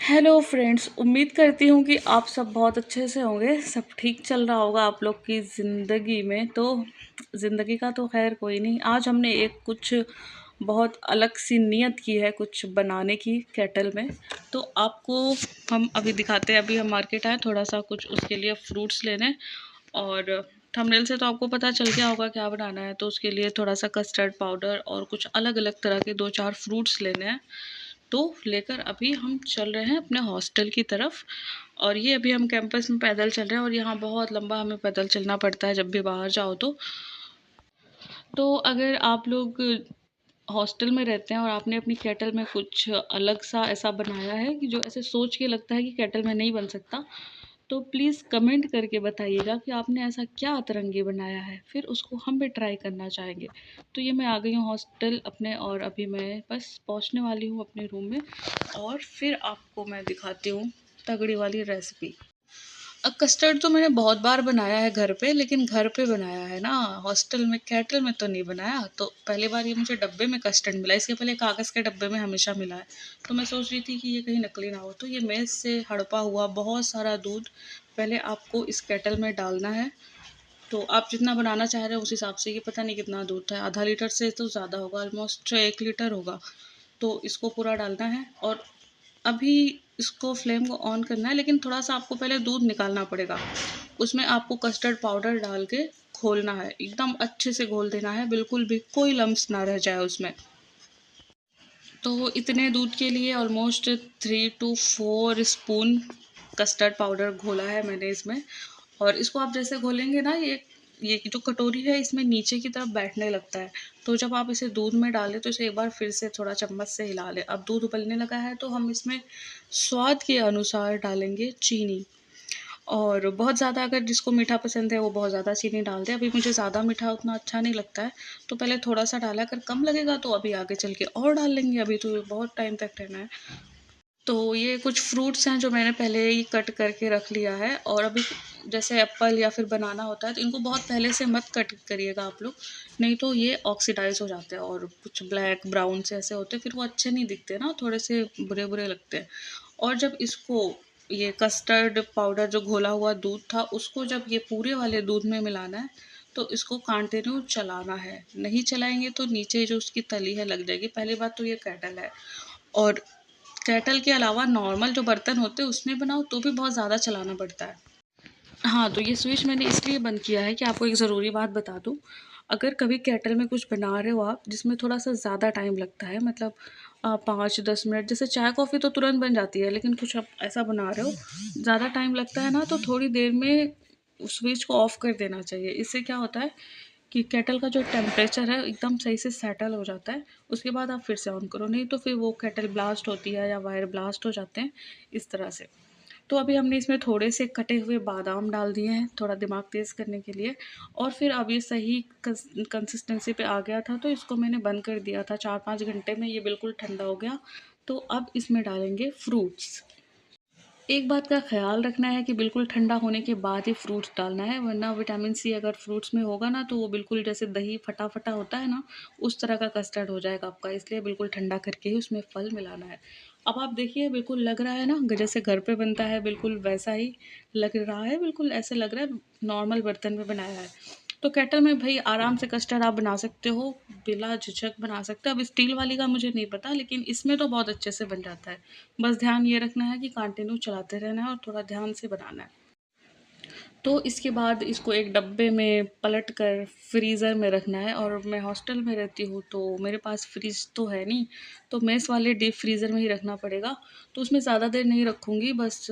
Hello friends, उम्मीद करती हूँ कि आप सब बहुत अच्छे से होंगे। सब ठीक चल रहा होगा आप लोग की ज़िंदगी में। तो ज़िंदगी का तो खैर कोई नहीं। आज हमने एक कुछ बहुत अलग सी नीयत की है कुछ बनाने की केटल में। तो आपको हम अभी दिखाते हैं। अभी हम मार्केट आए थोड़ा सा कुछ उसके लिए फ्रूट्स लेने, और थंबनेल से तो आपको पता चल गया होगा क्या बनाना है। तो उसके लिए थोड़ा सा कस्टर्ड पाउडर और कुछ अलग अलग तरह के 2-4 फ्रूट्स लेने हैं। तो लेकर अभी हम चल रहे हैं अपने हॉस्टल की तरफ। और ये अभी हम कैंपस में पैदल चल रहे हैं, और यहाँ बहुत लंबा हमें पैदल चलना पड़ता है जब भी बाहर जाओ तो अगर आप लोग हॉस्टल में रहते हैं और आपने अपनी केटल में कुछ अलग सा ऐसा बनाया है कि जो ऐसे सोच के लगता है कि केटल में नहीं बन सकता, तो प्लीज़ कमेंट करके बताइएगा कि आपने ऐसा क्या अतरंगी बनाया है, फिर उसको हम भी ट्राई करना चाहेंगे। तो ये मैं आ गई हूँ हॉस्टल अपने, और अभी मैं बस पहुँचने वाली हूँ अपने रूम में, और फिर आपको मैं दिखाती हूँ तगड़ी वाली रेसिपी। कस्टर्ड तो मैंने बहुत बार बनाया है घर पे, लेकिन घर पे बनाया है ना, हॉस्टल में केटल में तो नहीं बनाया। तो पहली बार ये मुझे डब्बे में कस्टर्ड मिला, इसके पहले कागज़ के डब्बे में हमेशा मिला है। तो मैं सोच रही थी कि ये कहीं नकली ना हो। तो ये मेज़ से हड़पा हुआ बहुत सारा दूध पहले आपको इस केटल में डालना है। तो आप जितना बनाना चाह रहे हो उस हिसाब से, ये पता नहीं कितना दूध था, आधा लीटर से तो ज़्यादा होगा, ऑलमोस्ट 1 लीटर होगा। तो इसको पूरा डालना है, और अभी इसको फ्लेम को ऑन करना है, लेकिन थोड़ा सा आपको पहले दूध निकालना पड़ेगा। उसमें आपको कस्टर्ड पाउडर डाल के घोलना है, एकदम अच्छे से घोल देना है, बिल्कुल भी कोई लम्स ना रह जाए उसमें। तो इतने दूध के लिए almost 3 to 4 spoon custard powder घोला है मैंने इसमें। और इसको आप जैसे घोलेंगे ना, ये जो कटोरी है इसमें नीचे की तरफ बैठने लगता है। तो जब आप इसे दूध में डालें तो इसे एक बार फिर से थोड़ा चम्मच से हिला लें। अब दूध उबलने लगा है तो हम इसमें स्वाद के अनुसार डालेंगे चीनी। और बहुत ज़्यादा, अगर जिसको मीठा पसंद है वो बहुत ज़्यादा चीनी डाल दे। अभी मुझे ज़्यादा मीठा उतना अच्छा नहीं लगता है, तो पहले थोड़ा सा डाला, अगर कम लगेगा तो अभी आगे चल के और डाल लेंगे, अभी तो बहुत टाइम तक रहना है। तो ये कुछ फ्रूट्स हैं जो मैंने पहले ही कट करके रख लिया है। और अभी जैसे एप्पल या फिर बनाना होता है तो इनको बहुत पहले से मत कट करिएगा आप लोग, नहीं तो ये ऑक्सीडाइज हो जाते हैं और कुछ ब्लैक ब्राउन से ऐसे होते हैं, फिर वो अच्छे नहीं दिखते ना, थोड़े से बुरे बुरे लगते हैं। और जब इसको, ये कस्टर्ड पाउडर जो घोला हुआ दूध था उसको जब ये पूरे वाले दूध में मिलाना है, तो इसको कंटिन्यू चलाना है। नहीं चलाएंगे तो नीचे जो उसकी तली है लग जाएगी। पहली बात तो ये केटल है, और केटल के अलावा नॉर्मल जो बर्तन होते हैं उसमें बनाओ तो भी बहुत ज़्यादा चलाना पड़ता है। हाँ, तो ये स्विच मैंने इसलिए बंद किया है कि आपको एक ज़रूरी बात बता दूँ। अगर कभी केटल में कुछ बना रहे हो आप जिसमें थोड़ा-सा ज़्यादा टाइम लगता है, मतलब 5-10 मिनट, जैसे चाय कॉफ़ी तो तुरंत बन जाती है, लेकिन कुछ आप ऐसा बना रहे हो ज़्यादा टाइम लगता है ना, तो थोड़ी देर में उस स्विच को ऑफ़ कर देना चाहिए। इससे क्या होता है कि केटल का जो टेम्परेचर है एकदम सही से सेटल हो जाता है। उसके बाद आप फिर से ऑन करो, नहीं तो फिर वो केटल ब्लास्ट होती है या वायर ब्लास्ट हो जाते हैं, इस तरह से। तो अभी हमने इसमें थोड़े से कटे हुए बादाम डाल दिए हैं, थोड़ा दिमाग तेज़ करने के लिए। और फिर अब ये सही कंसिस्टेंसी पे आ गया था, तो इसको मैंने बंद कर दिया था। 4-5 घंटे में ये बिल्कुल ठंडा हो गया। तो अब इसमें डालेंगे फ्रूट्स। एक बात का ख़्याल रखना है कि बिल्कुल ठंडा होने के बाद ही फ्रूट्स डालना है, वरना विटामिन सी अगर फ्रूट्स में होगा ना तो वो बिल्कुल जैसे दही फटा-फटा होता है ना, उस तरह का कस्टर्ड हो जाएगा आपका। इसलिए बिल्कुल ठंडा करके ही उसमें फल मिलाना है। अब आप देखिए, बिल्कुल लग रहा है ना जैसे घर पे बनता है, बिल्कुल वैसा ही लग रहा है। बिल्कुल ऐसे लग रहा है नॉर्मल बर्तन में बनाया है। तो केटल में भई आराम से कस्टर्ड आप बना सकते हो, बिला झिझक बना सकते हो। अब स्टील वाली का मुझे नहीं पता, लेकिन इसमें तो बहुत अच्छे से बन जाता है। बस ध्यान ये रखना है कि कंटिन्यू चलाते रहना है और थोड़ा ध्यान से बनाना है। तो इसके बाद इसको एक डब्बे में पलट कर फ्रीज़र में रखना है। और मैं हॉस्टल में रहती हूँ तो मेरे पास फ्रिज तो है नहीं, तो मेस वाले डीप फ्रीज़र में ही रखना पड़ेगा। तो उसमें ज़्यादा देर नहीं रखूँगी, बस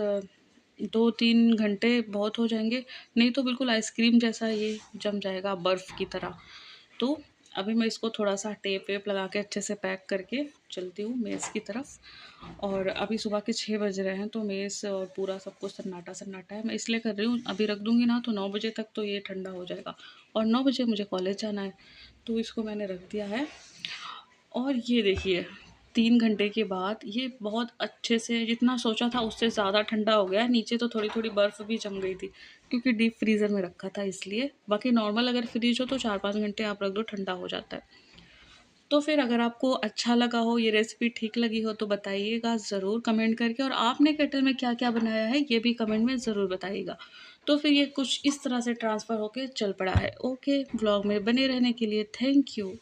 2-3 घंटे बहुत हो जाएंगे। नहीं तो बिल्कुल आइसक्रीम जैसा ये जम जाएगा, बर्फ़ की तरह। तो अभी मैं इसको थोड़ा-सा टेप वेप लगा के अच्छे से पैक करके चलती हूँ मेज़ की तरफ। और अभी सुबह के 6 बज रहे हैं, तो मेज़ और पूरा सब कुछ सन्नाटा-सन्नाटा है। मैं इसलिए कर रही हूँ, अभी रख दूँगी ना तो 9 बजे तक तो ये ठंडा हो जाएगा, और 9 बजे मुझे कॉलेज जाना है। तो इसको मैंने रख दिया है। और ये देखिए, 3 घंटे के बाद ये बहुत अच्छे से, जितना सोचा था उससे ज़्यादा ठंडा हो गया है। नीचे तो थोड़ी-थोड़ी बर्फ़ भी जम गई थी, क्योंकि डीप फ्रीज़र में रखा था इसलिए। बाकी नॉर्मल अगर फ्रिज हो तो 4-5 घंटे आप रख दो, ठंडा हो जाता है। तो फिर अगर आपको अच्छा लगा हो, ये रेसिपी ठीक लगी हो तो बताइएगा ज़रूर कमेंट करके, और आपने केटल में क्या-क्या बनाया है ये भी कमेंट में ज़रूर बताइएगा। तो फिर ये कुछ इस तरह से ट्रांसफ़र होके चल पड़ा है। ओके, व्लॉग में बने रहने के लिए थैंक यू।